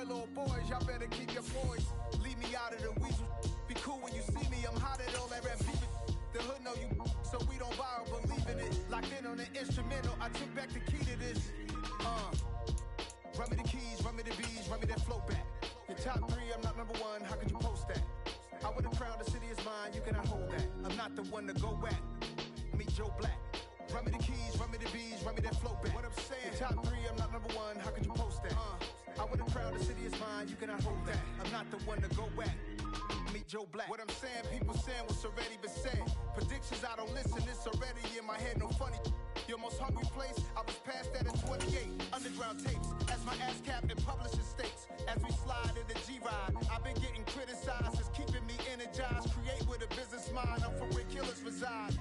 little boys, y'all better keep your poise. Leave me out of the weasel. Be cool when you see me, I'm hot at all that rap beef. The hood know you, so we don't borrow, believe in it. Locked in on the instrumental, I took back the key to this. Run me the keys, run me the bees, run me that flow back. Your top 3, I'm not number 1, how could you post that? I would've crowned the city is mine, you cannot hold that. I'm not the one to go back. Meet Joe Black. Run me the keys, run me the bees, run me that flow back. What I'm saying, your top 3, I'm not number 1, how could you post that? I would've crowned the city is mine, you cannot hold that. I'm not the one to go back. Meet Joe Black. What I'm saying, people saying what's already been said. Predictions, I don't listen, it's already in my head, no funny. Your most hungry place, I was past that at 28. Underground tapes, as my ass cap in publishing states. As we slide in the G-Ride, I've been getting criticized. It's keeping me energized. Create with a business mind, I'm from where killers reside.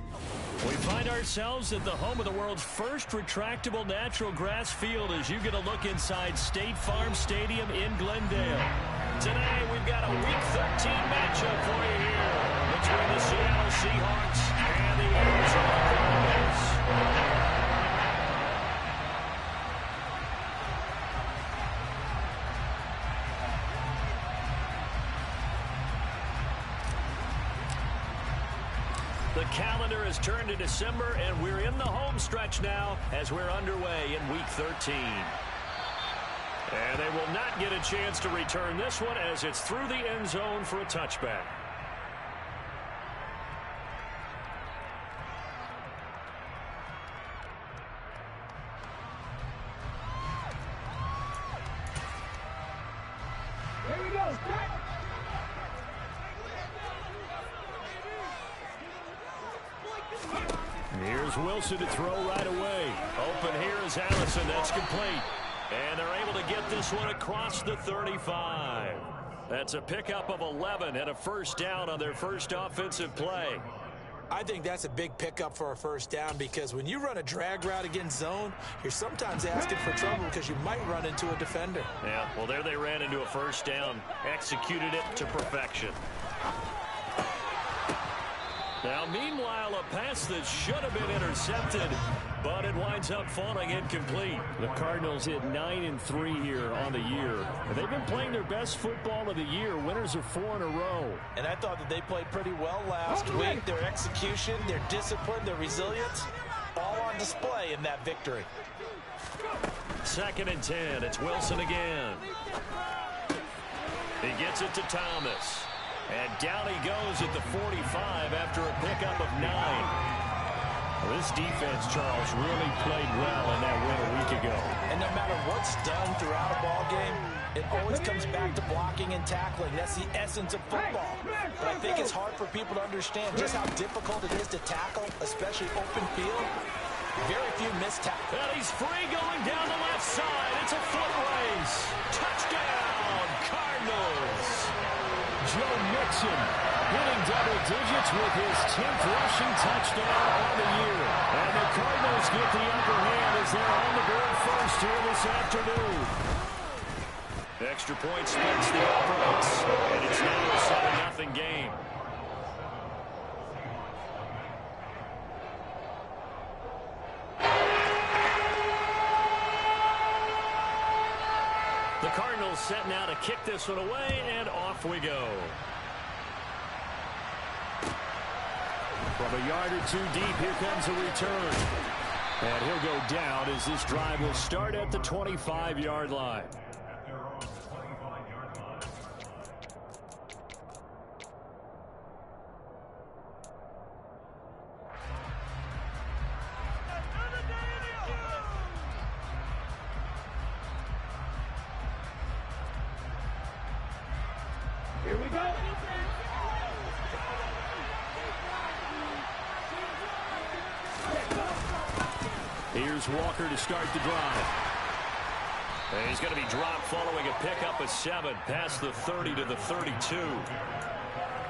We find ourselves at the home of the world's first retractable natural grass field as you get a look inside State Farm Stadium in Glendale. Today, we've got a Week 13 matchup for you here between the Seattle Seahawks and the Arizona Cardinals. The calendar has turned to December, and we're in the home stretch now as we're underway in Week 13. And they will not get a chance to return this one as it's through the end zone for a touchback. Here we go. Here's Wilson to throw right away. Open here is Allison. That's complete. And they're able to get this one across the 35. That's a pickup of 11 and a first down on their first offensive play. I think that's a big pickup for a first down because when you run a drag route against zone, you're sometimes asking for trouble because you might run into a defender. Yeah, well, there they ran into a first down, executed it to perfection. Now, meanwhile, a pass that should have been intercepted, but it winds up falling incomplete. The Cardinals hit 9-3 here on the year. They've been playing their best football of the year. Winners of 4 in a row. And I thought that they played pretty well last week. Their execution, their discipline, their resilience, all on display in that victory. 2nd and 10. It's Wilson again. He gets it to Thomas. And down he goes at the 45 after a pickup of 9. Well, this defense, Charles, really played well in that win a week ago. And no matter what's done throughout a ball game, it always comes back to blocking and tackling. That's the essence of football. But I think it's hard for people to understand just how difficult it is to tackle, especially open field. Very few missed tackles. And he's free going down the left side. It's a foot race. Touchdown, Cardinals. Joe Mixon hitting double digits with his 10th rushing touchdown on the year. And the Cardinals get the upper hand as they're on the board first here this afternoon. Extra point splits the operates, and it's now a 7-0 game. The Cardinals set now to kick this one away, and off we go. From a yard or two deep, here comes a return. And he'll go down as this drive will start at the 25-yard line. Here we go. Here's Walker to start the drive. And he's going to be dropped following a pickup of 7 past the 30 to the 32.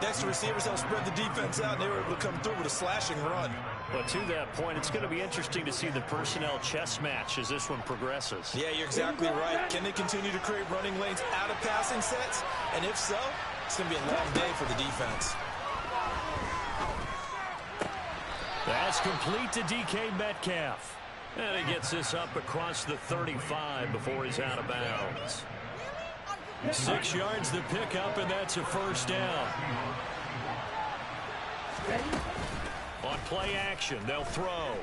Next, the receivers help spread the defense out, and they were able to come through with a slashing run. But to that point, it's going to be interesting to see the personnel chess match as this one progresses. Yeah, you're exactly right. Can they continue to create running lanes out of passing sets? And if so, it's going to be a long day for the defense. That's complete to DK Metcalf. And he gets this up across the 35 before he's out of bounds. 6 yards to pick up, and that's a first down. On play action, they'll throw.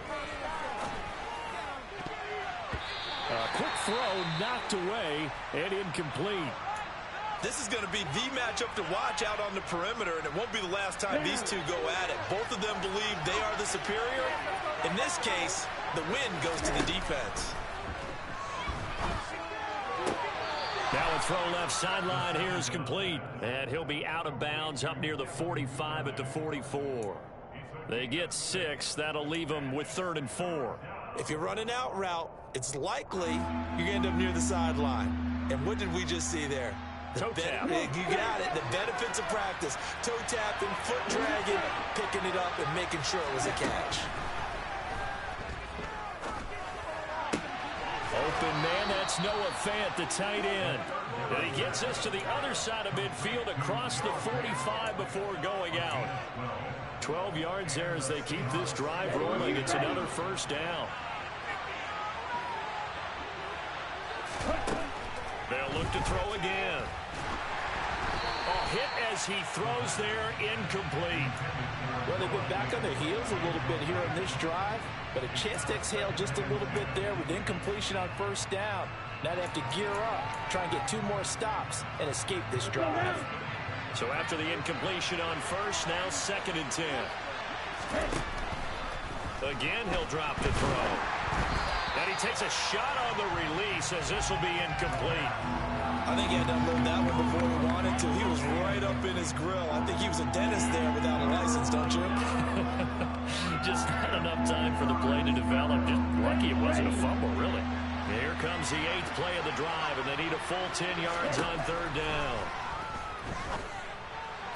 A quick throw knocked away and incomplete. This is going to be the matchup to watch out on the perimeter, and it won't be the last time these two go at it. Both of them believe they are the superior. In this case, the win goes to the defense. Now a throw left sideline here is complete. And he'll be out of bounds up near the 45 at the 44. They get 6. That'll leave them with 3rd and 4. If you run an out route, it's likely you're going to end up near the sideline. And what did we just see there? Toe tap. You got it. The benefits of practice. Toe tapping, foot dragging, picking it up, and making sure it was a catch. Open man, that's Noah Fant, the tight end. And he gets us to the other side of midfield across the 45 before going out. 12 yards there as they keep this drive rolling. It's another first down. They'll look to throw again. A hit as he throws there, incomplete. Well, they've been back on their heels a little bit here on this drive, but a chance to exhale just a little bit there with incompletion on first down. Now they have to gear up, try and get 2 more stops, and escape this drive. So after the incompletion on first, now 2nd and 10. Again, he'll drop the throw. And he takes a shot on the release as this will be incomplete. I think he had to unload that one before he wanted to. He was right up in his grill. I think he was a dentist there without a license, don't you? Just not enough time for the play to develop. Just lucky it wasn't a fumble, really. Here comes the 8th play of the drive, and they need a full 10 yards on 3rd down.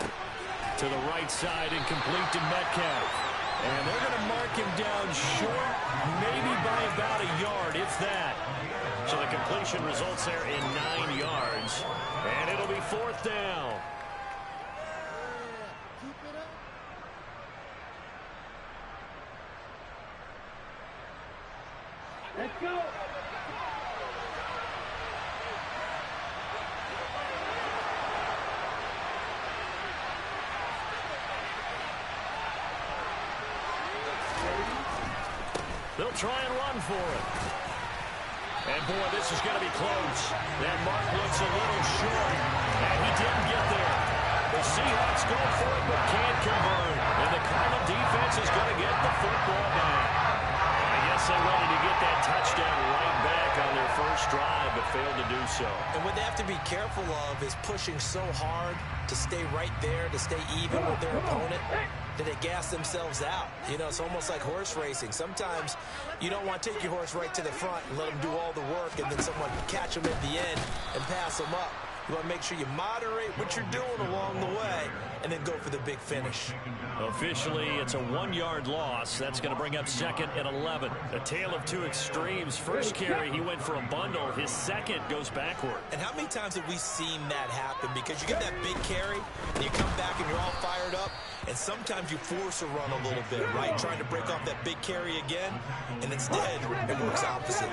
To the right side, incomplete to Metcalf. And they're going to mark him down short, maybe by about a yard, if that. So the completion results there in 9 yards. And it'll be 4th down. Let's go. They'll try and run for it. And, boy, this is going to be close. That mark looks a little short, and he didn't get there. The Seahawks go for it but can't convert. And the Cardinal defense is going to get the football back. I guess they're ready to get that touchdown right back on their first drive, but failed to do so. And what they have to be careful of is pushing so hard to stay right there, to stay even with their opponent, that they gas themselves out. You know, it's almost like horse racing. Sometimes you don't want to take your horse right to the front and let them do all the work and then someone catch them at the end and pass them up. You want to make sure you moderate what you're doing along the way and then go for the big finish. Officially, it's a 1-yard loss. That's going to bring up 2nd and 11. A tale of 2 extremes. First carry, he went for a bundle. His second goes backward. And how many times have we seen that happen? Because you get that big carry, and you come back and you're all fired up, and sometimes you force a run a little bit, right? Trying to break off that big carry again, and instead, it works opposite.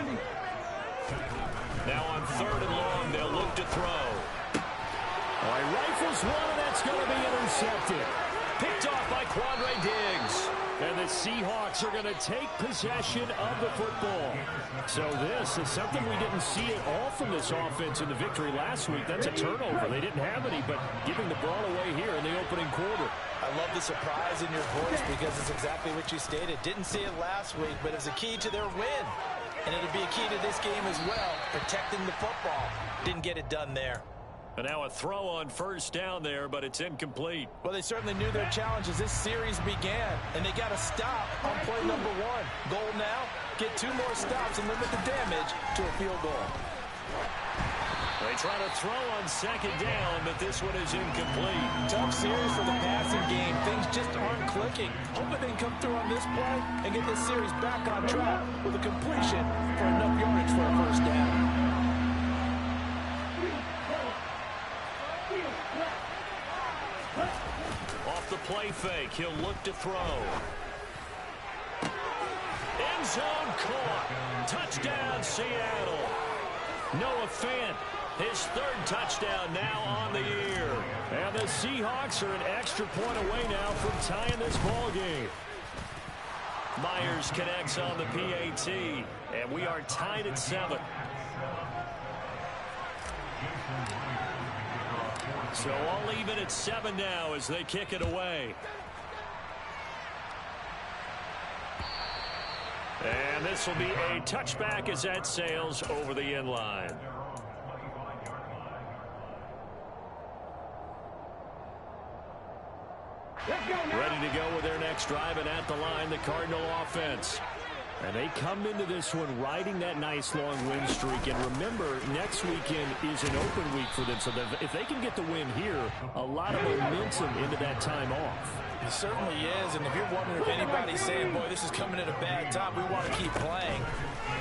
Now on 3rd and long, they'll look to throw. All right, rifles one, and that's going to be intercepted. Picked off by Quandre Diggs. And the Seahawks are going to take possession of the football. So this is something we didn't see at all from this offense in the victory last week. That's a turnover. They didn't have any, but giving the ball away here in the opening quarter. I love the surprise in your voice because it's exactly what you stated. Didn't see it last week, but it's a key to their win. And it'll be a key to this game as well, protecting the football. Didn't get it done there. And now a throw on first down there, but it's incomplete. Well, they certainly knew their challenge as this series began, and they got to stop on play number 1. Goal now, get 2 more stops and limit the damage to a field goal. They try to throw on 2nd down, but this one is incomplete. Tough series for the passing game. Things just aren't clicking. Hoping they can come through on this play and get this series back on track with a completion for enough yardage for a first down. Off the play fake, he'll look to throw. End zone caught. Touchdown, Seattle. Noah Fant His third touchdown now on the year. And the Seahawks are an extra point away now from tying this ball game. Myers connects on the PAT, and we are tied at 7. So all even at 7 now as they kick it away. And this will be a touchback as that sails over the end line. Ready to go with their next drive, and at the line, the Cardinal offense. And they come into this one riding that nice long win streak. And remember, next weekend is an open week for them. So if they can get the win here, a lot of momentum into that time off. It certainly is. And if you're wondering if anybody's saying, boy, this is coming at a bad time, we want to keep playing,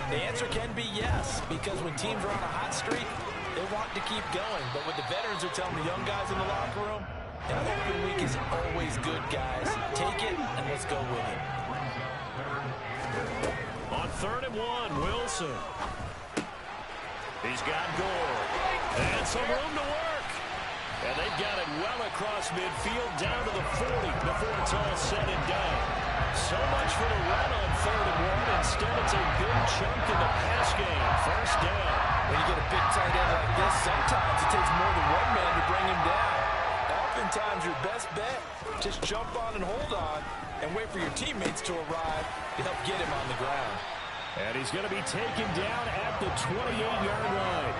the answer can be yes. Because when teams are on a hot streak, they want to keep going. But what the veterans are telling the young guys in the locker room, an open week is always good, guys. Take it, and let's go with it. On 3rd and 1, Wilson. He's got Gore. And some room to work. And they've got it well across midfield down to the 40 before it's all said and done. So much for the run on 3rd and 1. Instead, it's a big chunk in the pass game. First down. When you get a big tight end like this, sometimes it takes more than one man to bring him down. Oftentimes, your best bet, just jump on and hold on and wait for your teammates to arrive to help get him on the ground. And he's going to be taken down at the 28-yard line.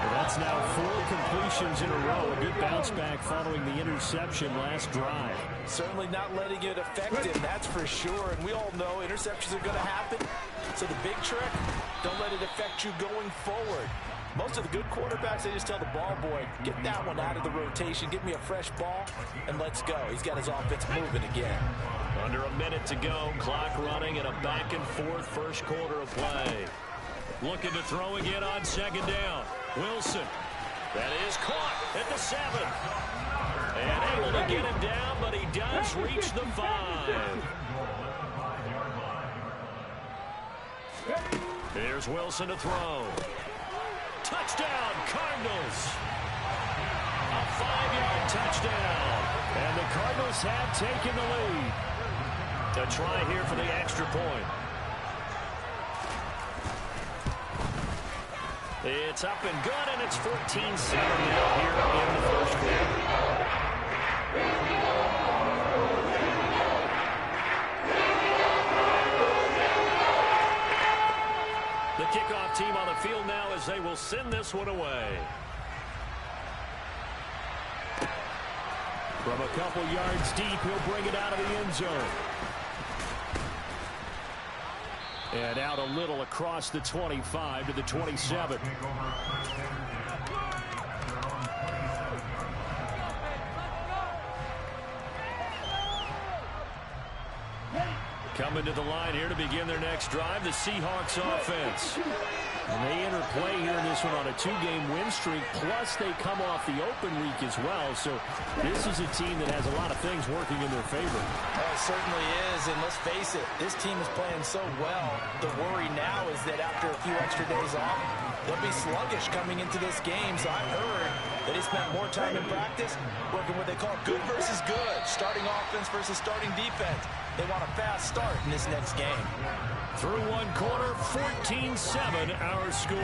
Well, that's now 4 completions in a row. A good bounce back following the interception last drive. Certainly not letting it affect him, that's for sure. And we all know interceptions are going to happen. So the big trick, don't let it affect you going forward. Most of the good quarterbacks, they just tell the ball boy, get that one out of the rotation, give me a fresh ball, and let's go. He's got his offense moving again. Under a minute to go, clock running, and a back-and-forth first quarter of play. Looking to throw again on 2nd down. Wilson. That is caught at the 7. And able to get him down, but he does reach the 5. Here's Wilson to throw. Touchdown, Cardinals. A 5-yard touchdown. And the Cardinals have taken the lead. A try here for the extra point. It's up and good, and it's 14-7 now here in the first quarter. The kickoff team on the field now as they will send this one away. From a couple yards deep, he'll bring it out of the end zone. And out a little across the 25 to the 27. Coming to the line here to begin their next drive, the Seahawks offense. And they enter play here in this one on a 2-game win streak, plus they come off the open week as well. So this is a team that has a lot of things working in their favor. Oh, it certainly is, and let's face it, this team is playing so well. The worry now is that after a few extra days off, they'll be sluggish coming into this game. So I've heard that they spent more time in practice working what they call good versus good, starting offense versus starting defense. They want a fast start in this next game. Through one quarter, 14-7 our score.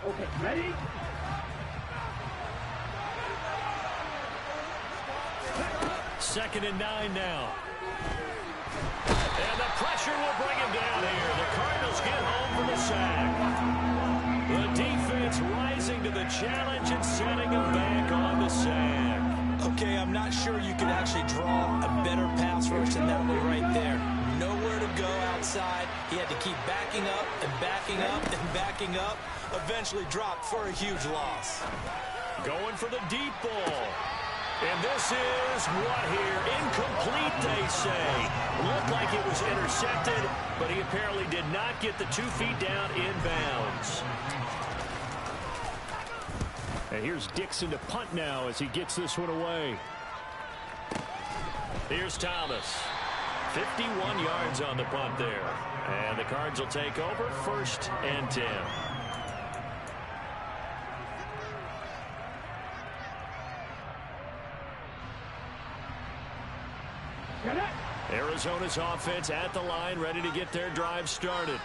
Okay, ready? 2nd and 9 now. And the pressure will bring him down here. The Cardinals get home for the sack. The defense rising to the challenge and setting him back on the sack. Okay, I'm not sure you could actually draw a better pass rush than that one right there. Nowhere to go outside. He had to keep backing up and backing up and backing up. Eventually dropped for a huge loss. Going for the deep ball. And this is what here? Incomplete, they say. Looked like it was intercepted, but he apparently did not get the 2 feet down in bounds. And here's Dixon to punt now as he gets this one away. Here's Thomas. 51 yards on the punt there. And the Cards will take over 1st and 10. Arizona's offense at the line, ready to get their drive started.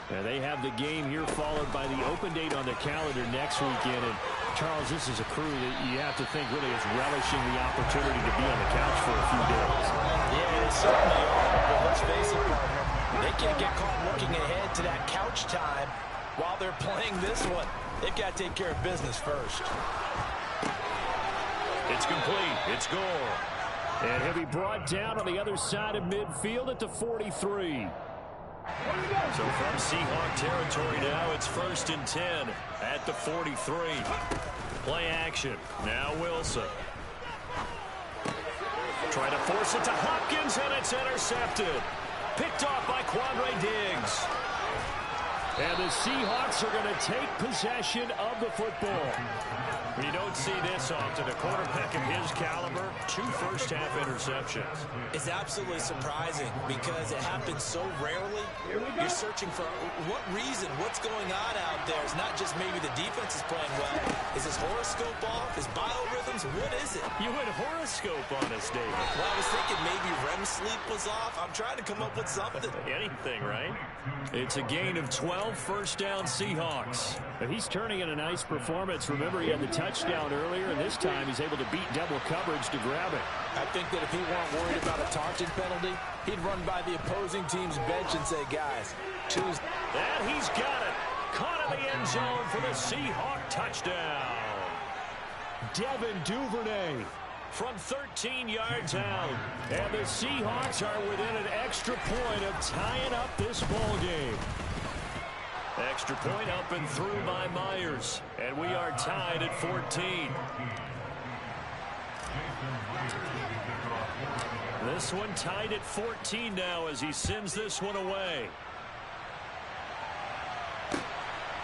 And they have the game here followed by the open date on their calendar next weekend. And Charles, this is a crew that you have to think really is relishing the opportunity to be on the couch for a few days. Yeah, they certainly are. But let's face it, partner, they can't get caught looking ahead to that couch time while they're playing this one. They've got to take care of business first. It's complete. It's Gore. And he'll be brought down on the other side of midfield at the 43. So from Seahawk territory now, it's 1st and 10 at the 43. Play action. Now Wilson. Trying to force it to Hopkins, and it's intercepted. Picked off by Quandre Diggs. And the Seahawks are going to take possession of the football. You don't see this often. A quarterback of his caliber, 2 first-half interceptions. It's absolutely surprising because it happens so rarely. You're searching for what reason, what's going on out there. It's not just maybe the defense is playing well. Is his horoscope off? His biorhythms? What is it? You went horoscope on us, David. Well, I was thinking maybe REM sleep was off. I'm trying to come up with something. Anything, right? It's a gain of 12, first down Seahawks. And he's turning in a nice performance. Remember, he had the touchdown earlier, and this time he's able to beat double coverage to grab it. I think that if he weren't worried about a taunting penalty, he'd run by the opposing team's bench and say, guys, choose. And he's got it. Caught in the end zone for the Seahawk touchdown. Devin Duvernay from 13 yards out. And the Seahawks are within an extra point of tying up this ball game. Extra point up and through by Myers. And we are tied at 14. This one tied at 14 now as he sends this one away.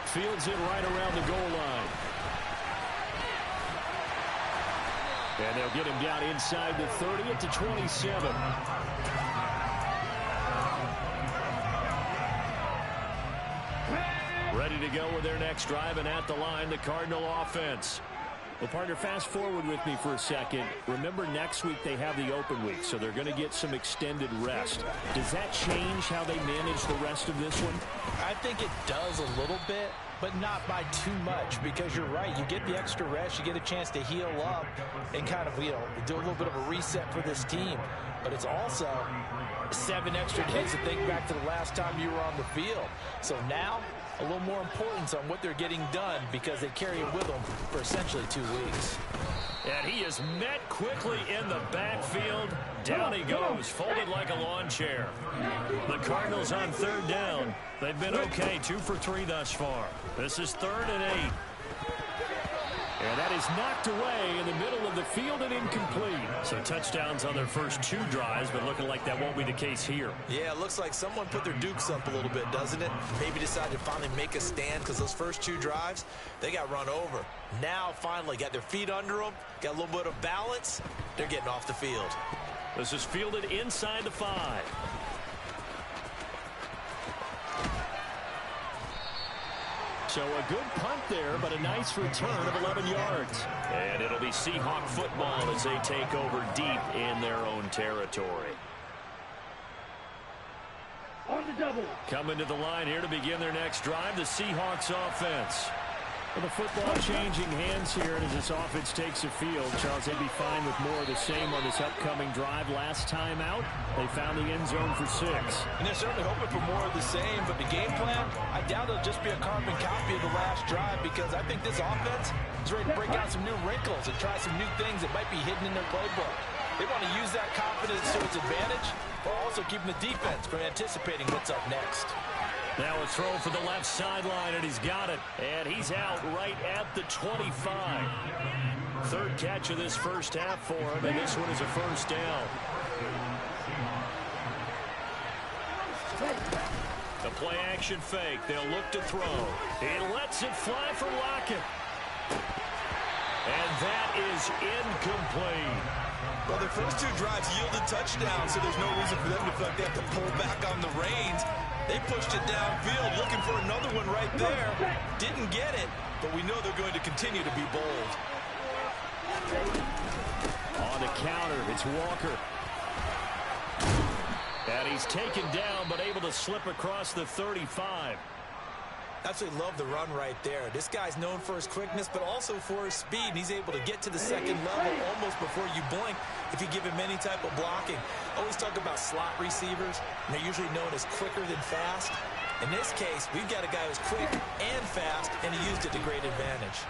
Fields it right around the goal line. And they'll get him down inside the 30 at the 27. Ready to go with their next drive, and at the line, the Cardinal offense. Well, partner, fast forward with me for a second. Remember, next week they have the open week, so they're going to get some extended rest. Does that change how they manage the rest of this one? I think it does a little bit, but not by too much, because you're right. You get the extra rest, you get a chance to heal up and kind of, do a little bit of a reset for this team. But it's also 7 extra days to think back to the last time you were on the field. So now, a little more importance on what they're getting done because they carry it with them for essentially 2 weeks. And he is met quickly in the backfield. Down he goes, folded like a lawn chair. The Cardinals on 3rd down. They've been okay, 2 for 3 thus far. This is 3rd and 8. And that is knocked away in the middle of the field and incomplete. So touchdowns on their first 2 drives, but looking like that won't be the case here. Yeah, it looks like someone put their dukes up a little bit, doesn't it? Maybe decided to finally make a stand because those first 2 drives, they got run over. Now finally got their feet under them, got a little bit of balance. They're getting off the field. This is fielded inside the 5. So a good punt there, but a nice return of 11 yards. And it'll be Seahawk football as they take over deep in their own territory. On the double. Coming to the line here to begin their next drive, the Seahawks offense. Well, the football changing hands here, and as this offense takes the field, Charles, they'd be fine with more of the same on this upcoming drive. Last time out, they found the end zone for 6. And they're certainly hoping for more of the same, but the game plan, I doubt it'll just be a carbon copy of the last drive because I think this offense is ready to break out some new wrinkles and try some new things that might be hidden in their playbook. They want to use that confidence to its advantage, while also keeping the defense from anticipating what's up next. Now a throw for the left sideline, and he's got it. And he's out right at the 25. 3rd catch of this first half for him, and this one is a first down. The play action fake. They'll look to throw. He lets it fly for Lockett. that is incomplete. Well, their first two drives yielded touchdowns, so there's no reason for them to feel like they have to pull back on the reins. They pushed it downfield, looking for another one right there. Didn't get it, but we know they're going to continue to be bold. On the counter, it's Walker. And he's taken down, but able to slip across the 35. Absolutely love the run right there. This guy's known for his quickness, but also for his speed. And he's able to get to the second level almost before you blink if you give him any type of blocking. Always talk about slot receivers, and they're usually known as quicker than fast. In this case, we've got a guy who's quick and fast, and he used it to great advantage.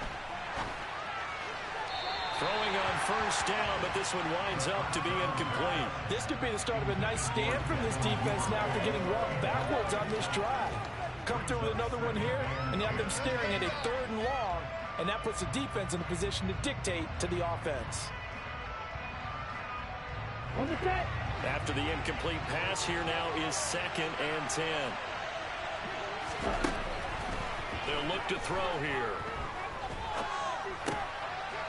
Throwing on first down, but this one winds up to be incomplete. This could be the start of a nice stand from this defense now after getting rocked backwards on this drive. Come through with another one here, and you have them staring at a 3rd and long, and that puts the defense in a position to dictate to the offense. After the incomplete pass, here now is 2nd and 10. They'll look to throw here.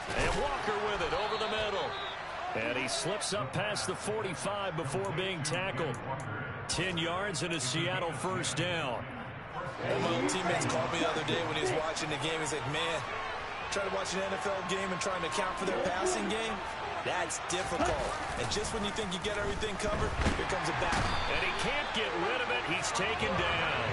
And Walker with it over the middle. And he slips up past the 45 before being tackled. 10 yards and a Seattle first down. One of my old teammates called me the other day when he was watching the game. He's like, man, trying to watch an NFL game and trying to account for their passing game, that's difficult. And just when you think you get everything covered, here comes a back. And he can't get rid of it. He's taken down.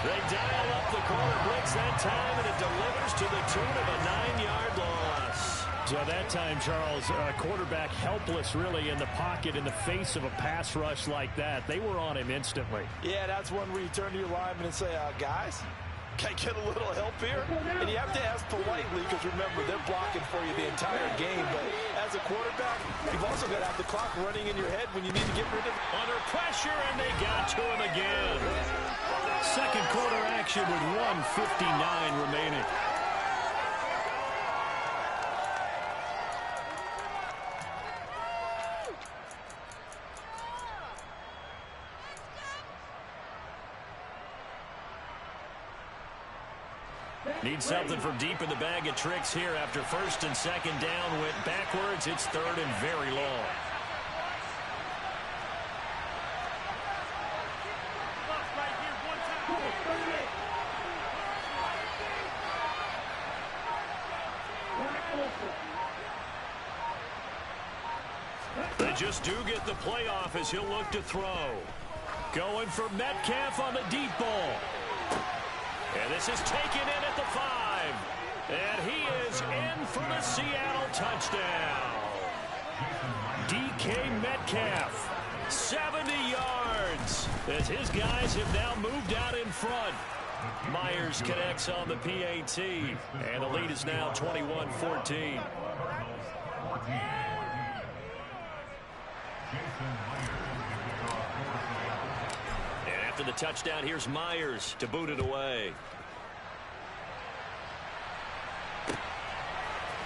They dial up the corner blitz that time, and it delivers to the tune of a 9-yard loss. So that time, Charles, quarterback helpless really in the pocket in the face of a pass rush like that. They were on him instantly. Yeah, that's one where you turn to your lineman and say, guys, can I get a little help here? And you have to ask politely because, remember, they're blocking for you the entire game. But as a quarterback, you've also got to have the clock running in your head when you need to get rid of it. Under pressure, and they got to him again. Second quarter action with 1:59 remaining. Need something from deep in the bag of tricks here after 1st and 2nd down went backwards. It's 3rd and very long. They just do get the playoff as he'll look to throw. Going for Metcalf on the deep ball. And this is taken in at the 5. And he is in for the Seattle touchdown. DK Metcalf, 70 yards, as his guys have now moved out in front. Myers connects on the PAT, and the lead is now 21-14. And after the touchdown, here's Myers to boot it away.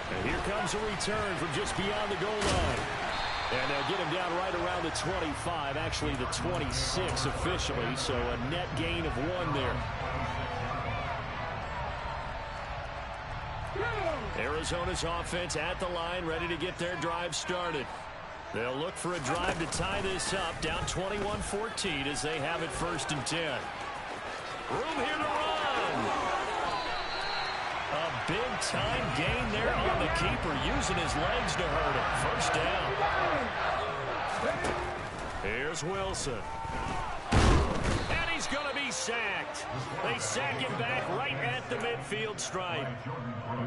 And here comes a return from just beyond the goal line. And they'll get him down right around the 25, actually the 26 officially, so a net gain of 1 there. Arizona's offense at the line, ready to get their drive started. They'll look for a drive to tie this up, down 21-14 as they have it 1st and 10. Room here to run. A big-time gain there on the keeper, using his legs to hurt him. 1st down. Here's Wilson. And he's going to be sacked. They sack him back right at the midfield stripe.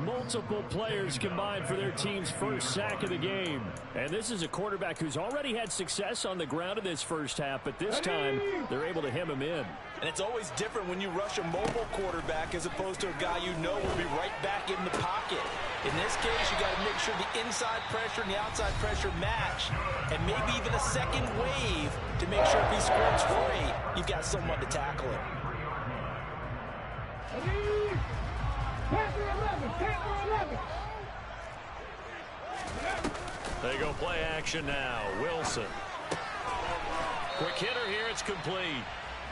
Multiple players combined for their team's first sack of the game. And this is a quarterback who's already had success on the ground in this first half, but this time they're able to hem him in. And it's always different when you rush a mobile quarterback as opposed to a guy you know will be right back in the pocket. In this case, you got to make sure the inside pressure and the outside pressure match, and maybe even a second wave to make sure if he squirts free, you've got someone to tackle him. They go play action now. Wilson. Quick hitter here. It's complete.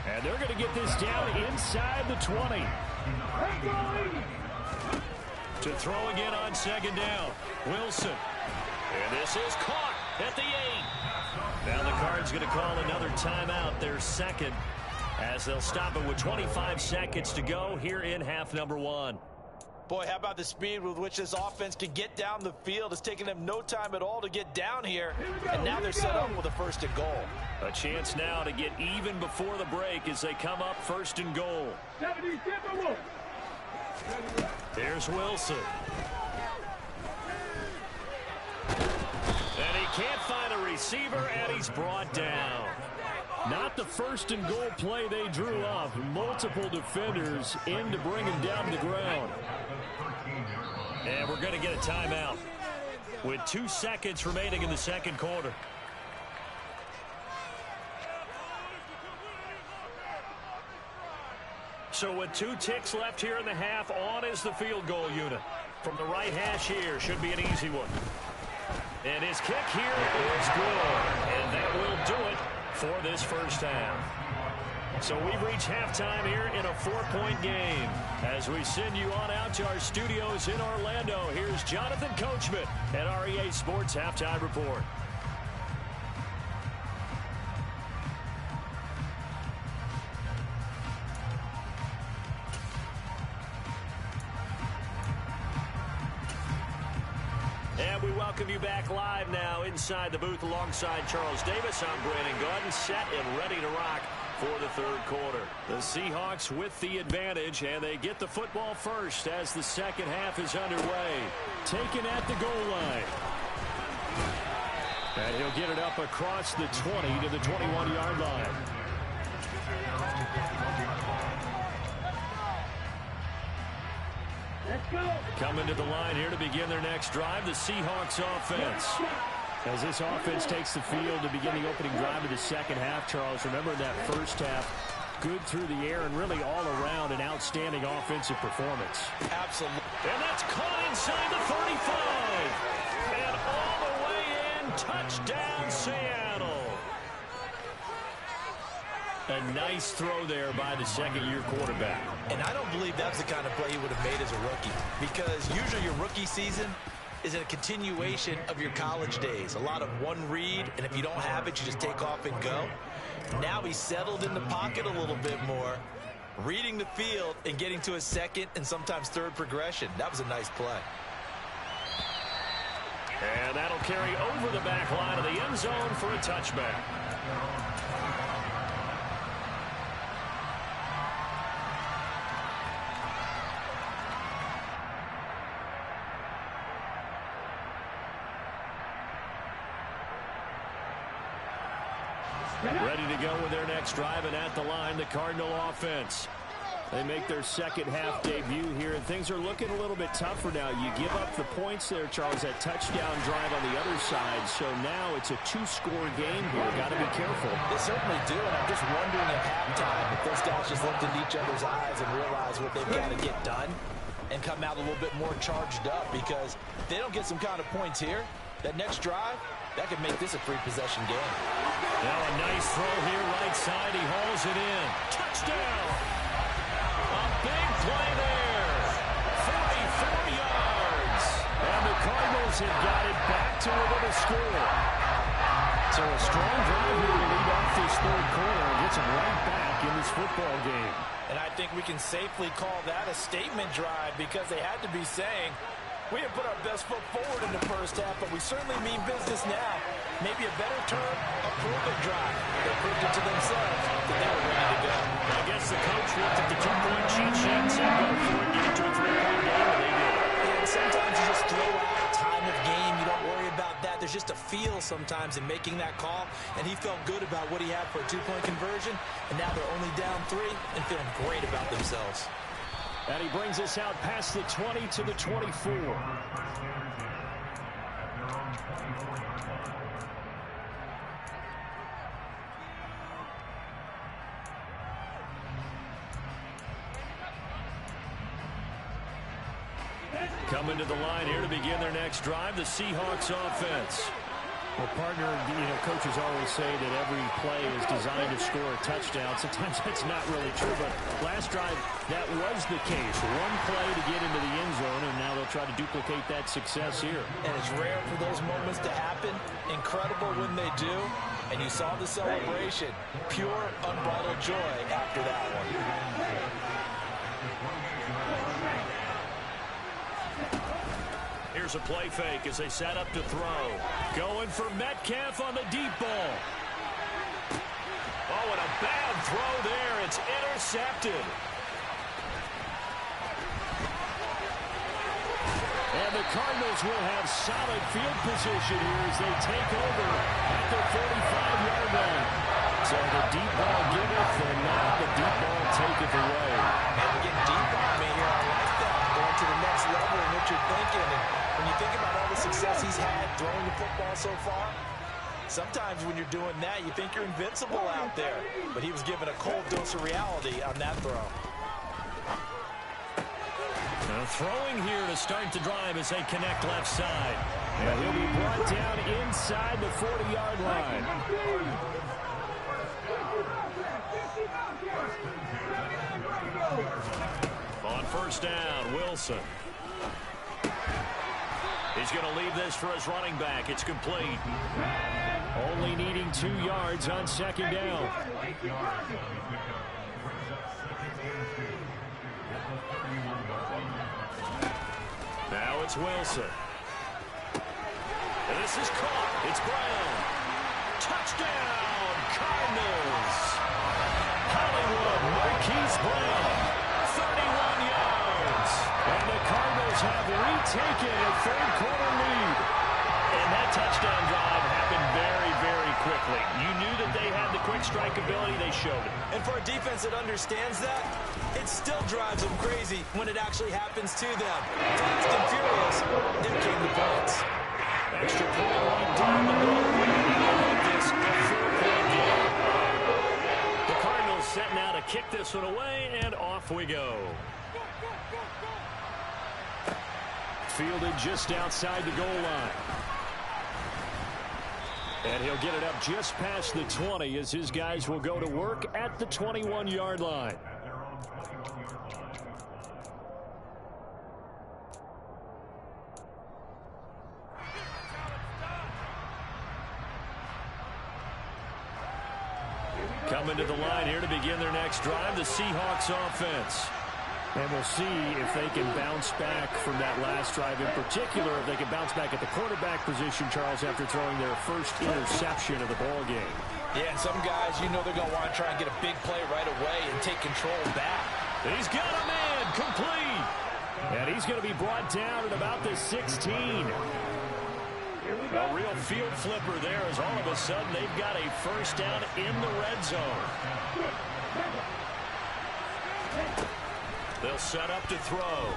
And they're going to get this down inside the 20. To throw again on second down. Wilson. And this is caught at the 8. Now the Cards going to call another timeout, their second, as they'll stop it with 25 seconds to go here in half number 1. Boy, how about the speed with which this offense can get down the field? It's taken them no time at all to get down here, and now they're set up with a 1st and goal. A chance now to get even before the break as they come up 1st and goal. Here's Wilson. And he can't find a receiver, and he's brought down. Not the 1st and goal play they drew up. Multiple defenders in to bring him down to the ground. And we're going to get a timeout with 2 seconds remaining in the second quarter. So with 2 ticks left here in the half, on is the field goal unit. From the right hash here, should be an easy one. And his kick here is good. And that will do it for this first half. So we've reached halftime here in a 4-point game. As we send you on out to our studios in Orlando, here's Jonathan Coachman at REA Sports Halftime Report. And we welcome you back live now inside the booth alongside Charles Davis. I'm Brandon Gaudin, set and ready to rock for the third quarter. The Seahawks with the advantage, and they get the football first as the second half is underway. Taken at the goal line. And he'll get it up across the 20 to the 21-yard line. Coming to the line here to begin their next drive, the Seahawks offense. As this offense takes the field to begin the opening drive of the second half, Charles, remember that first half, good through the air and really all around an outstanding offensive performance. Absolutely. And that's caught inside the 35. And all the way in, touchdown Seattle. A nice throw there by the second-year quarterback. And I don't believe that's the kind of play he would have made as a rookie, because usually your rookie season is a continuation of your college days. A lot of one read, and if you don't have it, you just take off and go. Now he's settled in the pocket a little bit more, reading the field and getting to a second and sometimes third progression. That was a nice play. And that'll carry over the back line of the end zone for a touchback. Ready to go with their next drive, and at the line, the Cardinal offense. They make their second half debut here, and things are looking a little bit tougher now. You give up the points there, Charles, that touchdown drive on the other side. So now it's a 2-score game here. Got to be careful. They certainly do, and I'm just wondering at halftime if those guys just looked into each other's eyes and realized what they've got to get done and come out a little bit more charged up, because if they don't get some kind of points here, that next drive, that could make this a 3-possession game. Now a nice throw here, right side. He hauls it in. Touchdown! A big play there. 44 yards. And the Cardinals have got it back to within a score. So a strong drive here to lead off this third quarter and gets them right back in this football game. And I think we can safely call that a statement drive, because they had to be saying, we have put our best foot forward in the first half, but we certainly mean business now. Maybe a better term, a prove-it drive. They proved it to themselves that they were ready to go. I guess the coach looked at the 2-point cheat sheet and said, go for it, get it to a 3-point game, and they did. And sometimes you just throw out time of game. You don't worry about that. There's just a feel sometimes in making that call, and he felt good about what he had for a 2-point conversion, and now they're only down 3 and feeling great about themselves. And he brings us out past the 20 to the 24. Coming to the line here to begin their next drive, the Seahawks offense. Well, partner, coaches always say that every play is designed to score a touchdown. Sometimes that's not really true, but last drive, that was the case. One play to get into the end zone, and now they'll try to duplicate that success here. And it's rare for those moments to happen. Incredible when they do. And you saw the celebration. Pure, unbridled joy after that one. Here's a play fake as they set up to throw. Going for Metcalf on the deep ball. Oh, and a bad throw there. It's intercepted. And the Cardinals will have solid field position here as they take over at the 45-yard line. So the deep ball giveth, and now the deep ball taketh away. And to get deep on me here, I like that. Going to the next level in what you're thinking. And when you think about all the success he's had throwing the football so far, sometimes when you're doing that, you think you're invincible out there. But he was given a cold dose of reality on that throw. Now throwing here to start the drive as they connect left side. And he'll be brought down inside the 40-yard line. On first down, Wilson. He's going to leave this for his running back. It's complete. Only needing 2 yards on second down. Now it's Wilson. And this is caught. It's Brown. Touchdown, Cardinals. Hollywood Marquise Brown, 31 yards. And the Cardinals have retaken a third-quarter lead. And that touchdown drive happened very, very quickly. You knew that they had the quick strike ability. They showed it. And for a defense that understands that, it still drives them crazy when it actually happens to them. Fast and furious, there came the points. Extra point right down the middle. Make this a 4-point game. The Cardinals set now to kick this one away, and off we go. Fielded just outside the goal line. And he'll get it up just past the 20 as his guys will go to work at the 21-yard line. Coming to the line here to begin their next drive, the Seahawks offense. And we'll see if they can bounce back from that last drive in particular, if they can bounce back at the quarterback position, Charles, after throwing their first interception of the ball game. Yeah, and some guys, you know they're going to want to try and get a big play right away and take control back. He's got a man, complete. And he's going to be brought down at about the 16. A real field flipper there as all of a sudden they've got a first down in the red zone. They'll set up to throw.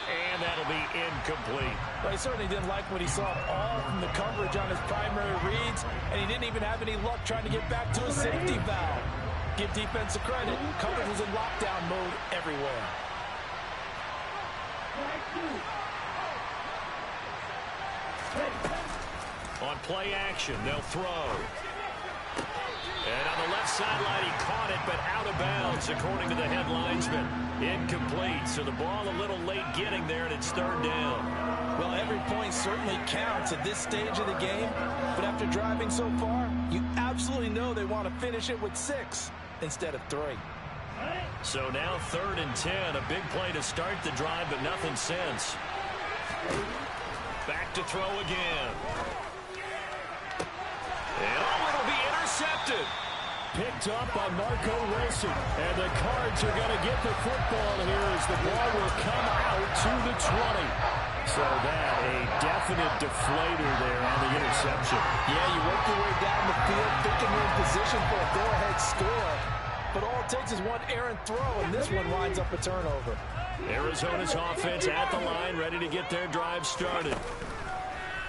And that'll be incomplete. Well, he certainly didn't like what he saw all from the coverage on his primary reads, and he didn't even have any luck trying to get back to a safety valve. Give defense a credit. Coverage was in lockdown mode everywhere. On play action, they'll throw. And on the left sideline, he caught it, but out of bounds, according to the head linesman. Incomplete, so the ball a little late getting there, and it's third down. Well, every point certainly counts at this stage of the game, but after driving so far, you absolutely know they want to finish it with 6 instead of 3. So now 3rd and 10, a big play to start the drive, but nothing since. Back to throw again. And it'll be intercepted. Picked up by Marco Wilson. And the Cards are going to get the football here as the ball will come out to the 20. So that a definite deflator there on the interception. Yeah, you work your way down the field, thinking you're in position for a go-ahead score. But all it takes is one errant throw, and this one winds up a turnover. Arizona's offense at the line, ready to get their drive started.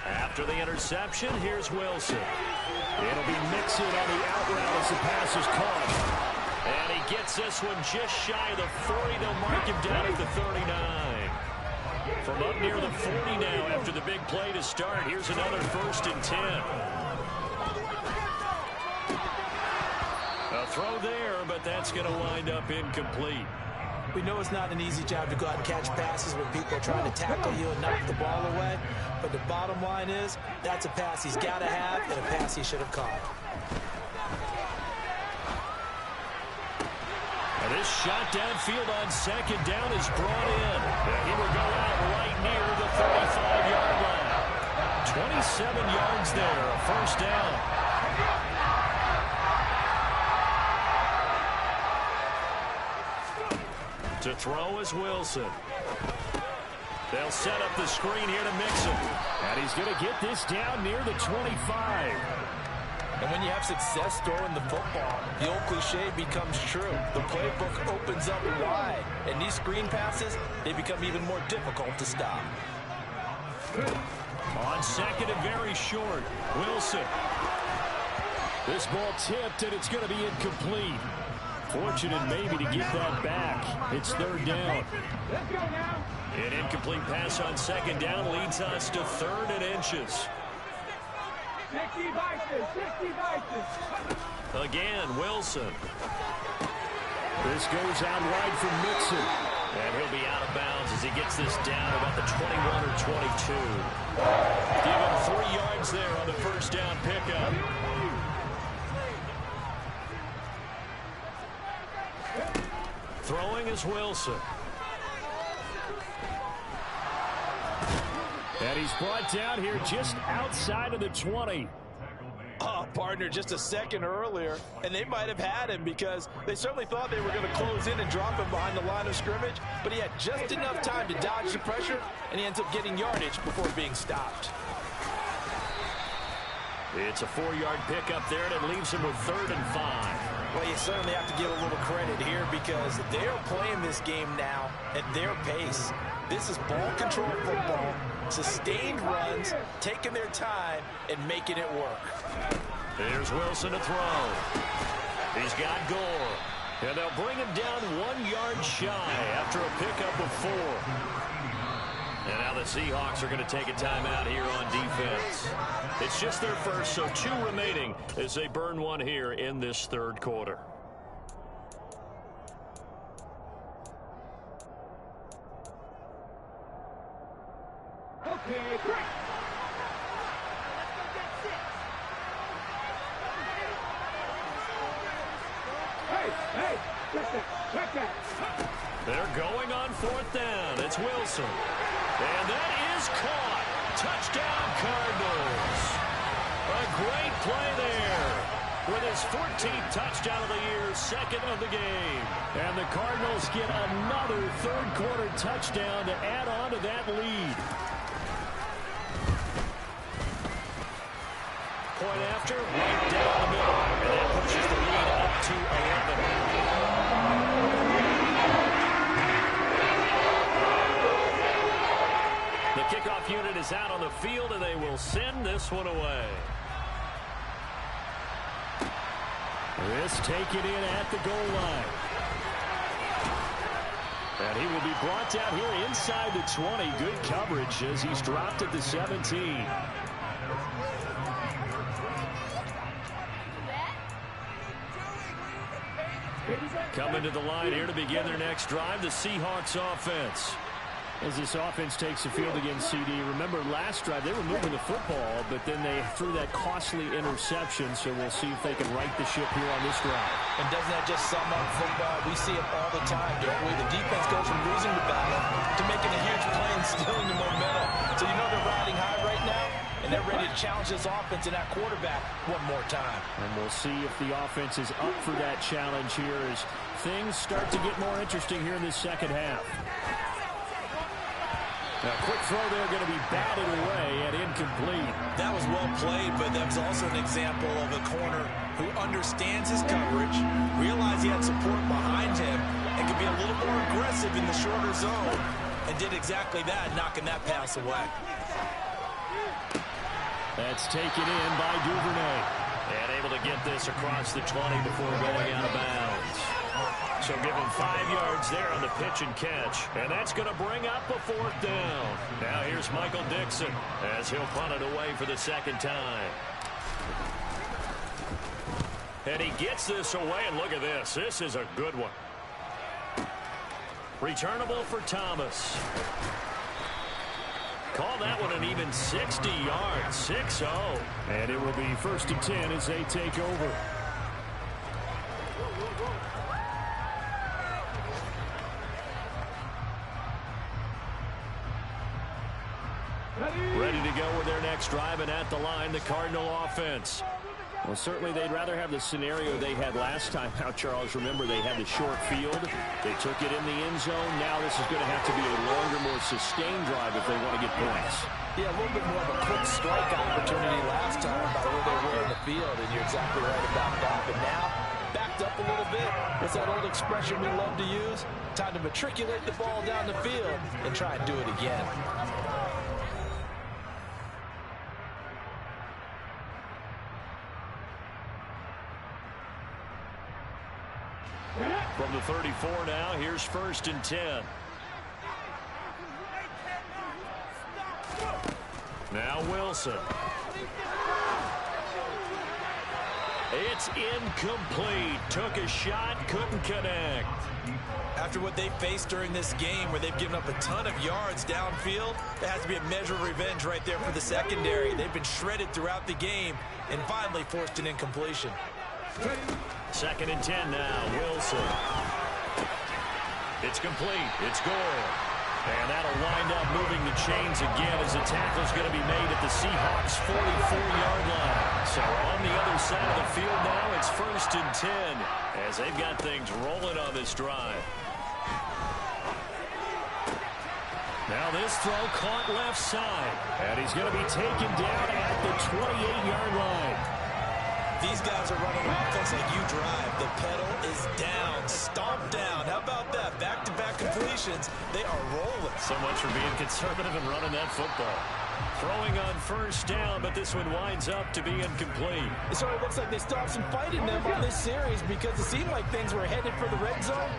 After the interception, here's Wilson. It'll be Mixon on the out route as the pass is caught. And he gets this one just shy of the 40. They'll mark him down at the 39. From up near the 40 now after the big play to start. Here's another 1st and 10. A throw there, but that's going to wind up incomplete. We know it's not an easy job to go out and catch passes when people are trying to tackle you and knock the ball away. But the bottom line is, that's a pass he's got to have and a pass he should have caught. And this shot downfield on 2nd down is brought in. And he will go out right near the 35-yard line. 27 yards there, a 1st down. To throw is Wilson. They'll set up the screen here to Mixon. And he's going to get this down near the 25. And when you have success throwing the football, the old cliche becomes true. The playbook opens up wide. And these screen passes, they become even more difficult to stop. On 2nd and very short, Wilson. This ball tipped, and it's going to be incomplete. Fortunate maybe to get that back. It's 3rd down. Let's go now. An incomplete pass on 2nd down leads us to 3rd and inches. 60 vices, 60 vices. Again, Wilson. This goes out wide from Mixon. And he'll be out of bounds as he gets this down about the 21 or 22. Give him 3 yards there on the 1st down pickup. Throwing is Wilson. And he's brought down here just outside of the 20. Oh, partner, just a second earlier, and they might have had him because they certainly thought they were going to close in and drop him behind the line of scrimmage, but he had just enough time to dodge the pressure, and he ends up getting yardage before being stopped. It's a 4-yard pickup there, and it leaves him with 3rd and 5. Well, you certainly have to give a little credit here because they're playing this game now at their pace. This is ball control football, sustained runs, taking their time, and making it work. Here's Wilson to throw. He's got Gore. And they'll bring him down 1 yard shy after a pickup of 4. And now the Seahawks are going to take a timeout here on defense. It's just their first, so 2 remaining as they burn 1 here in this 3rd quarter. Okay, great. Hey, check that. They're going on 4th down. It's Wilson. And that is caught. Touchdown, Cardinals. A great play there. With his 14th touchdown of the year, 2nd of the game. And the Cardinals get another 3rd quarter touchdown to add on to that lead. Point after, right down the middle. And that pushes the lead up to 11. The kickoff unit is out on the field, and they will send this one away. This taken in at the goal line. And he will be brought down here inside the 20. Good coverage as he's dropped at the 17. Coming to the line here to begin their next drive, the Seahawks offense. As this offense takes the field against CD, remember last drive they were moving the football, but then they threw that costly interception, so we'll see if they can right the ship here on this drive. And doesn't that just sum up football? We see it all the time, don't we? The defense goes from losing the battle to making a huge play and stealing the momentum. So you know they're riding high right now, and they're ready to challenge this offense and that quarterback one more time. And we'll see if the offense is up for that challenge here as things start to get more interesting here in this second half. A quick throw there going to be batted away and incomplete. That was well played, but that was also an example of a corner who understands his coverage, realized he had support behind him, and could be a little more aggressive in the shorter zone, and did exactly that, knocking that pass away. That's taken in by Duvernay. And able to get this across the 20 before going out of bounds. So give him 5 yards there on the pitch and catch. And that's going to bring up a 4th down. Now here's Michael Dixon as he'll punt it away for the second time. And he gets this away, and look at this. This is a good one. Returnable for Thomas. Call that one an even 60 yards, 6-0. And it will be 1st and 10 as they take over. Ready to go with their next drive, and at the line, the Cardinal offense. Well, certainly they'd rather have the scenario they had last time out, Charles. Remember, they had the short field. They took it in the end zone. Now this is going to have to be a longer, more sustained drive if they want to get points. Yeah, a little bit more of a quick strike opportunity last time by where they were in the field, and you're exactly right about that. But now, backed up a little bit. What's that old expression we love to use? Time to matriculate the ball down the field and try and do it again. From the 34 now, here's 1st and 10. Now Wilson. It's incomplete. Took a shot, couldn't connect. After what they faced during this game where they've given up a ton of yards downfield, there has to be a measure of revenge right there for the secondary. They've been shredded throughout the game and finally forced an incompletion. 2nd and 10 now, Wilson. It's complete. It's Gore. And that'll wind up moving the chains again as the tackle's going to be made at the Seahawks' 44-yard line. So on the other side of the field now, it's 1st and 10 as they've got things rolling on this drive. Now this throw caught left side. And he's going to be taken down at the 28-yard line. These guys are running offense like you drive. The pedal is down, stomped down. How about that? Back-to-back completions. They are rolling. So much for being conservative and running that football. Throwing on 1st down, but this one winds up to be incomplete. It sort of looks like they still have some fight in them on this series because it seemed like things were headed for the red zone.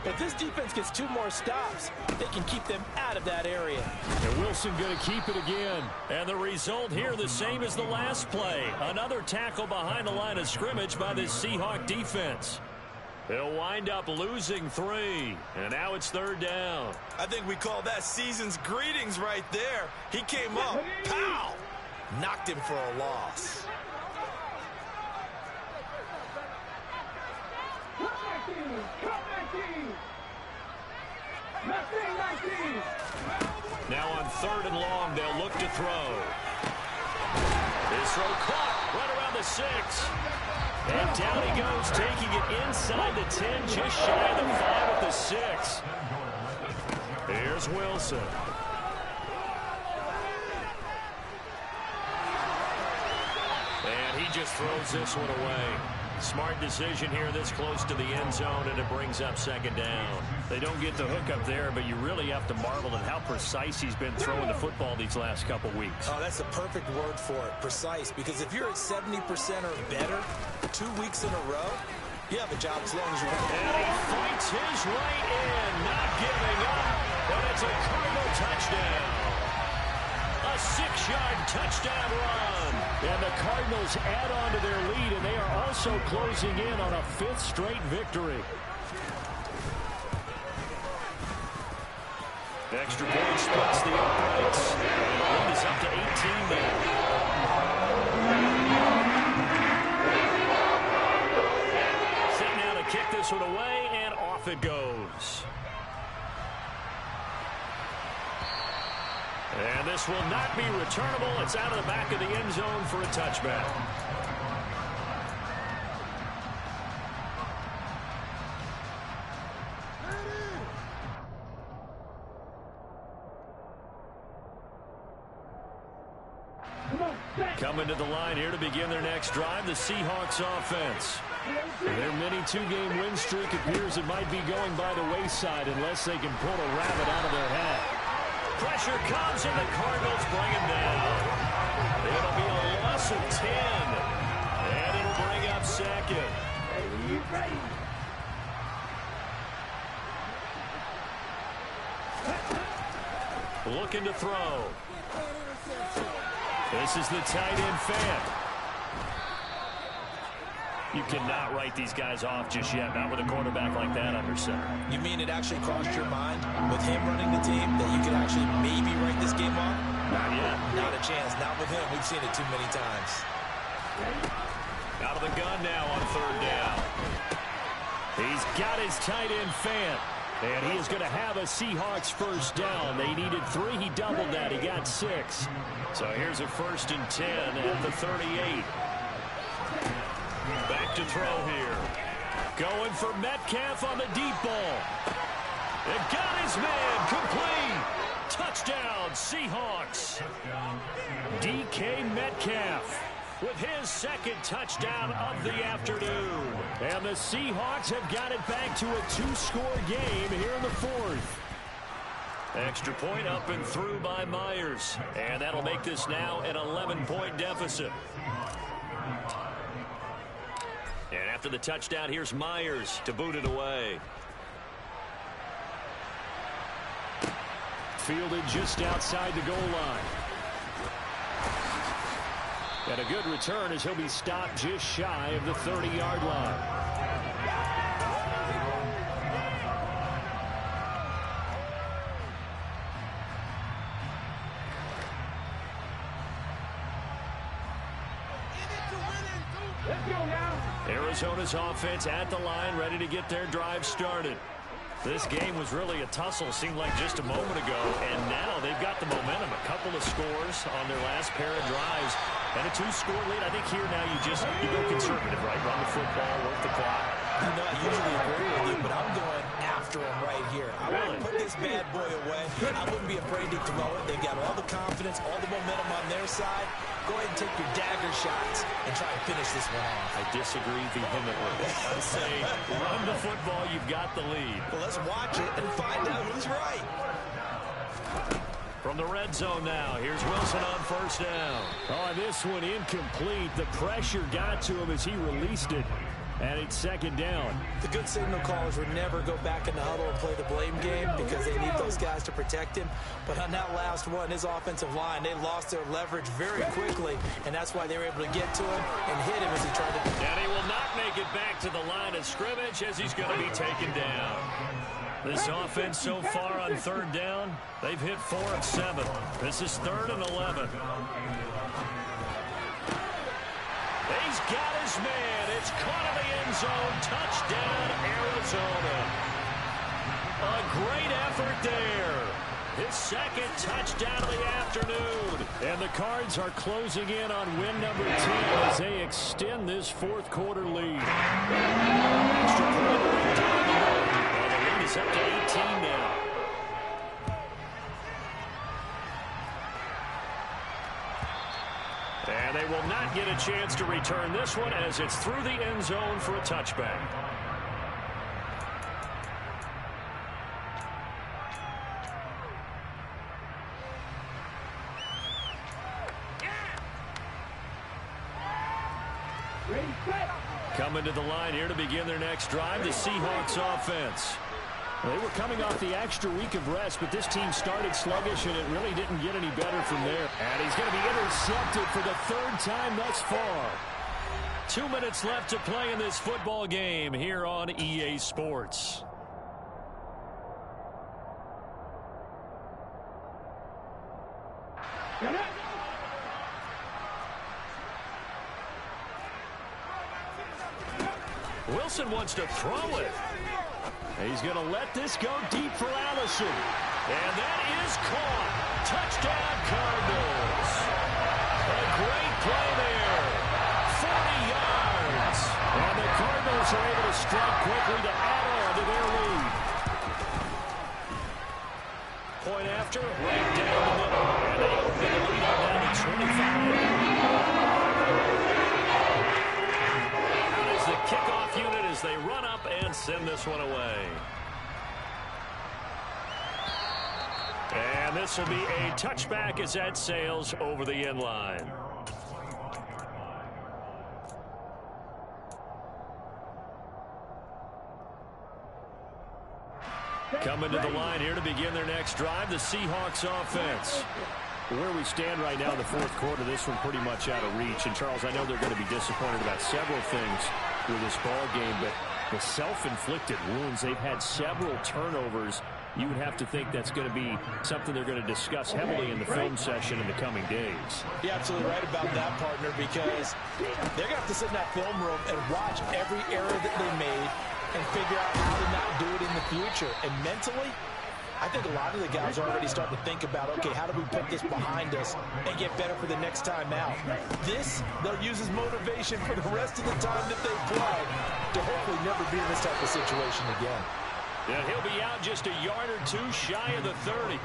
If this defense gets 2 more stops, they can keep them out of that area. And Wilson going to keep it again. And the result here the same as the last play. Another tackle behind the line of scrimmage by this Seahawk defense. They'll wind up losing 3. And now it's 3rd down. I think we call that season's greetings right there. He came up, pow! Knocked him for a loss. Now on 3rd and long, they'll look to throw. This throw caught right around the 6. And down he goes, taking it inside the 10, just shy of the 5 at the 6. Here's Wilson. And he just throws this one away. Smart decision here this close to the end zone, and it brings up 2nd down. They don't get the hook up there, but you really have to marvel at how precise he's been throwing the football these last couple weeks. Oh, that's the perfect word for it, precise, because if you're at 70% or better 2 weeks in a row, you have a job as long as you want. And he fights his way in, not giving up, and it's a Cardinal touchdown. A 6-yard touchdown run. And the Cardinals add on to their lead, and they are also closing in on a 5th straight victory. Extra point splits the uprights. And the lead is up to 18 now. Set now to kick this one away, and off it goes. And this will not be returnable. It's out of the back of the end zone for a touchback. Coming to the line here to begin their next drive, the Seahawks offense. Their mini 2-game win streak appears it might be going by the wayside unless they can pull a rabbit out of their hat. Pressure comes, and the Cardinals bring him down. It'll be a loss of 10, and it'll bring up 2nd. Looking to throw. This is the tight end Fant. You cannot write these guys off just yet, not with a quarterback like that under center. You mean it actually crossed your mind with him running the team that you could actually maybe write this game off? Not yet. Not a chance. Not with him. We've seen it too many times. Out of the gun now on third down. He's got his tight end Fant. And he is going to have a Seahawks first down. They needed 3. He doubled that. He got 6. So here's a 1st and 10 at the 38. Back to throw here. Going for Metcalf on the deep ball. It got his man. Complete. Touchdown, Seahawks. DK Metcalf with his 2nd touchdown of the afternoon. And the Seahawks have got it back to a 2-score game here in the 4th. Extra point up and through by Myers. And that'll make this now an 11-point deficit. And after the touchdown, here's Myers to boot it away. Fielded just outside the goal line. And a good return as he'll be stopped just shy of the 30-yard line. Let's go now. Arizona's offense at the line, ready to get their drive started. This game was really a tussle, seemed like just a moment ago, and now they've got the momentum. A couple of scores on their last pair of drives, and a 2-score lead. I think here now you go conservative, right? Run the football, work the clock. You know, I usually agree with you, but I'm going after him right here. I want to put this bad boy away. I wouldn't be afraid to throw it. They've got all the confidence, all the momentum on their side. Go ahead and take your dagger shots and try and finish this one off. I disagree vehemently. I say run the football, you've got the lead. Well, let's watch it and find out who's right. From the red zone now, here's Wilson on first down. Oh, this one incomplete. The pressure got to him as he released it. And it's 2nd down. The good signal callers would never go back in the huddle and play the blame game because they need those guys to protect him. But on that last one, his offensive line, they lost their leverage very quickly, and that's why they were able to get to him and hit him as he tried to. And he will not make it back to the line of scrimmage as he's going to be taken down. This offense so far on 3rd down, they've hit 4 of 7. This is 3rd and 11. He's got his man. It's caught in the end zone. Touchdown, Arizona. A great effort there. His 2nd touchdown of the afternoon. And the Cards are closing in on win number 10 as they extend this 4th quarter lead. Extra point right down the road. And the lead is up to 18 now. And they will not get a chance to return this one as it's through the end zone for a touchback. Coming to the line here to begin their next drive, the Seahawks offense. They were coming off the extra week of rest, but this team started sluggish, and it really didn't get any better from there. And he's going to be intercepted for the 3rd time thus far. 2 minutes left to play in this football game here on EA Sports. Wilson wants to throw it. He's going to let this go deep for Allison. And that is caught. Touchdown, Cardinals. A great play there. 40 yards. And the Cardinals are able to strike quickly to add on to their lead. Point after, right down the middle. And they open the lead up down to 25. Out is the kickoff unit as they run up and send this one away. And this will be a touchback as that sails over the end line. Coming to the line here to begin their next drive, the Seahawks offense. Where we stand right now in the fourth quarter, this one pretty much out of reach. And, Charles, I know they're going to be disappointed about several things with this ball game, but the self-inflicted wounds, they've had several turnovers. You would have to think that's going to be something they're going to discuss heavily in the film session in the coming days. You're absolutely right about that, partner, because they're going to have to sit in that film room and watch every error that they made and figure out how to not do it in the future. And mentally, I think a lot of the guys are already starting to think about, okay, how do we put this behind us and get better for the next time out? This, they'll use as motivation for the rest of the time that they play to hopefully never be in this type of situation again. And he'll be out just a yard or two shy of the 30.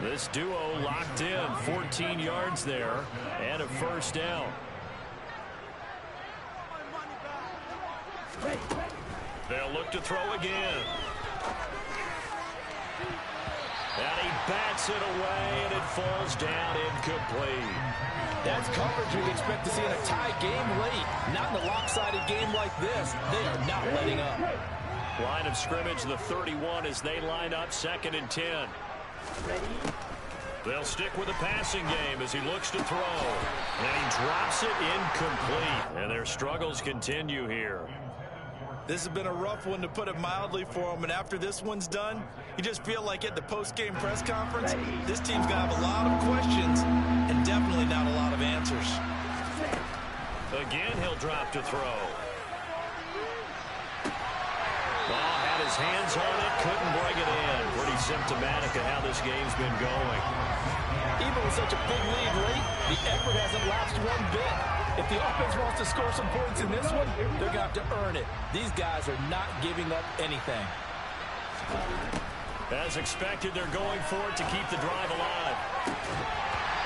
This duo locked in, 14 yards there, and a first down. They'll look to throw again. And he bats it away, and it falls down incomplete. That's coverage we expect to see in a tie game late. Not in a lopsided game like this. They are not letting up. Line of scrimmage, the 31, as they line up 2nd and 10. They'll stick with the passing game as he looks to throw. And he drops it incomplete. And their struggles continue here. This has been a rough one, to put it mildly, for him. And after this one's done, you just feel like at the post-game press conference, this team's going to have a lot of questions and definitely not a lot of answers. Again, he'll drop to throw. Ball had his hands on it, couldn't bring it in. Pretty symptomatic of how this game's been going. Even with such a big lead late, the effort hasn't lapsed one bit. If the offense wants to score some points in this one, they're going to have to earn it. These guys are not giving up anything. As expected, they're going for it to keep the drive alive.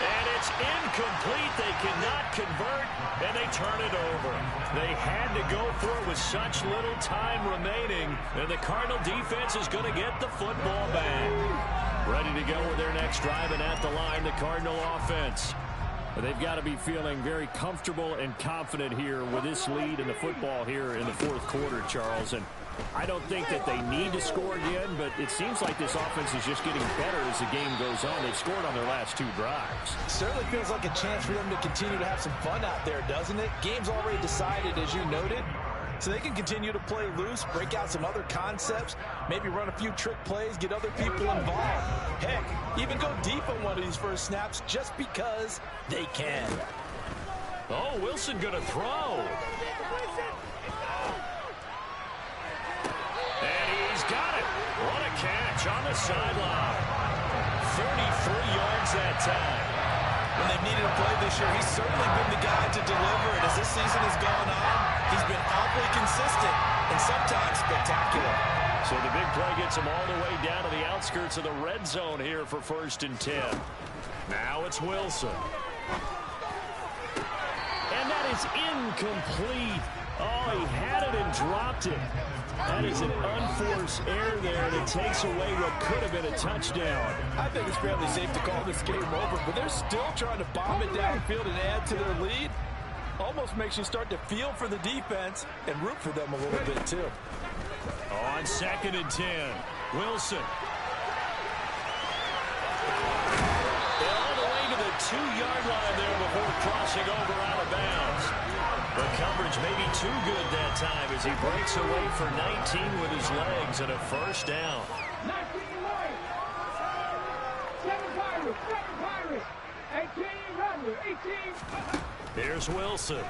And it's incomplete. They cannot convert, and they turn it over. They had to go for it with such little time remaining, and the Cardinal defense is going to get the football back. Ready to go with their next drive, and at the line, the Cardinal offense. They've got to be feeling very comfortable and confident here with this lead in the football here in the fourth quarter, Charles. And I don't think that they need to score again, but it seems like this offense is just getting better as the game goes on. They've scored on their last 2 drives. Certainly feels like a chance for them to continue to have some fun out there, doesn't it? Game's already decided, as you noted, so they can continue to play loose, break out some other concepts, maybe run a few trick plays, get other people involved. Heck, even go deep on one of these first snaps just because they can. Oh, Wilson going to throw. And he's got it. What a catch on the sideline. 33 yards that time. When they've needed a play this year, he's certainly been the guy to deliver it. As this season has gone on, he's been awfully consistent and sometimes spectacular. So the big play gets him all the way down to the outskirts of the red zone here for 1st and 10. Now it's Wilson. And that is incomplete. Oh, he had it and dropped it. That is an unforced error there, and it takes away what could have been a touchdown. I think it's fairly safe to call this game over, but they're still trying to bomb it downfield and add to their lead. Almost makes you start to feel for the defense and root for them a little bit, too. On 2nd and 10, Wilson. All the way to the 2-yard line there before crossing over out of bounds. The coverage may be too good that time as he breaks away for 19 with his legs and a first down. 19 Warriors. 7 Pirates. 18 Runners. 18. Here's Wilson.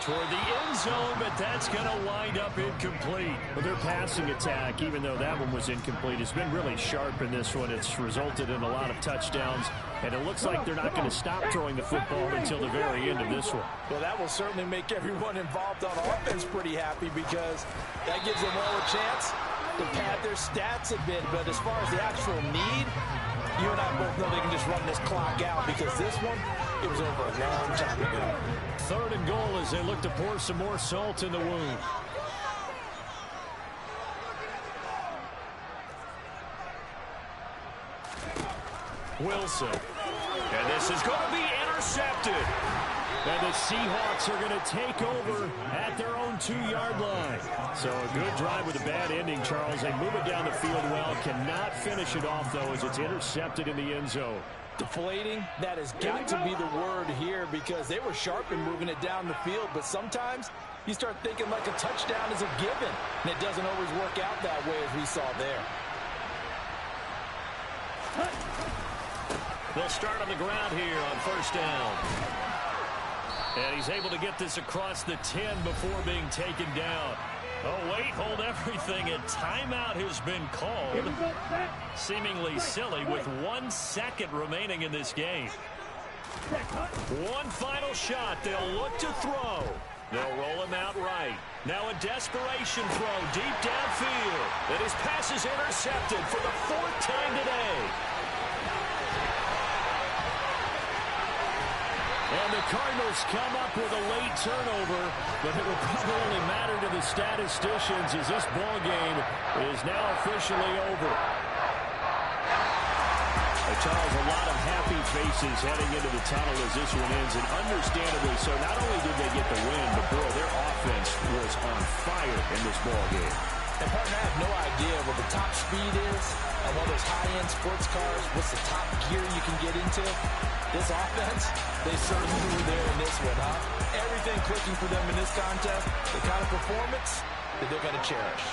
Toward the end zone, but that's going to wind up incomplete. Well, their passing attack, even though that one was incomplete, has been really sharp in this one. It's resulted in a lot of touchdowns, and it looks like they're not going to stop throwing the football until the very end of this one. Well, that will certainly make everyone involved on offense pretty happy because that gives them all a chance to pad their stats a bit. But as far as the actual need, you and I both know they can just run this clock out because this one, it was over a long time ago. 3rd and goal as they look to pour some more salt in the wound. Wilson. And this is going to be intercepted. And the Seahawks are going to take over at their own 2-yard line. So a good drive with a bad ending, Charles. They move it down the field well. Cannot finish it off, though, as it's intercepted in the end zone. Deflating, that has got to be the word here, because they were sharp in moving it down the field. But sometimes you start thinking like a touchdown is a given, and it doesn't always work out that way, as we saw there. They'll start on the ground here on first down. And he's able to get this across the 10 before being taken down. Oh, wait, hold everything. A timeout has been called. Seemingly silly with 1 second remaining in this game. One final shot. They'll look to throw. They'll roll him out right. Now a desperation throw deep downfield. And his pass is intercepted for the 4th time today. And the Cardinals come up with a late turnover, but it will probably only matter to the statisticians as this ball game is now officially over. Charles, a lot of happy faces heading into the tunnel as this one ends, and understandably so. Not only did they get the win, but boy, their offense was on fire in this ball game. And partner, I have no idea what the top speed is on one of those high-end sports cars. What's the top gear you can get into? This offense, they certainly were there in this one, huh? Everything clicking for them in this contest, the kind of performance that they're going to cherish.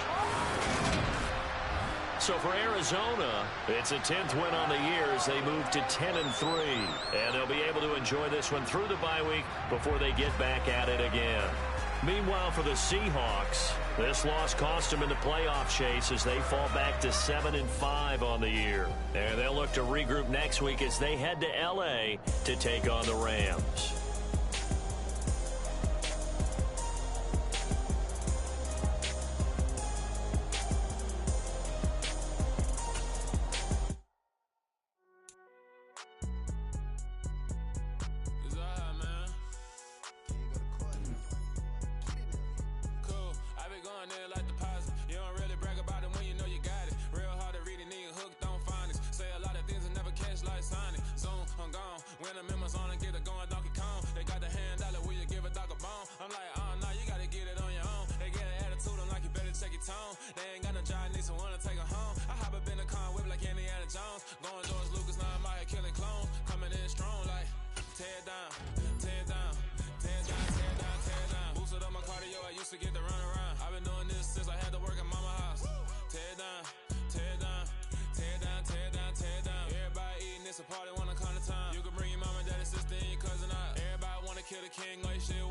So for Arizona, it's a 10th win on the year as they move to 10-3. And they'll be able to enjoy this one through the bye week before they get back at it again. Meanwhile, for the Seahawks, this loss cost them in the playoff chase as they fall back to 7-5 on the year. And they'll look to regroup next week as they head to L.A. to take on the Rams. It's a party, wanna come to time. You can bring your mama, daddy, sister, and your cousin out. Everybody wanna kill the king, like shit.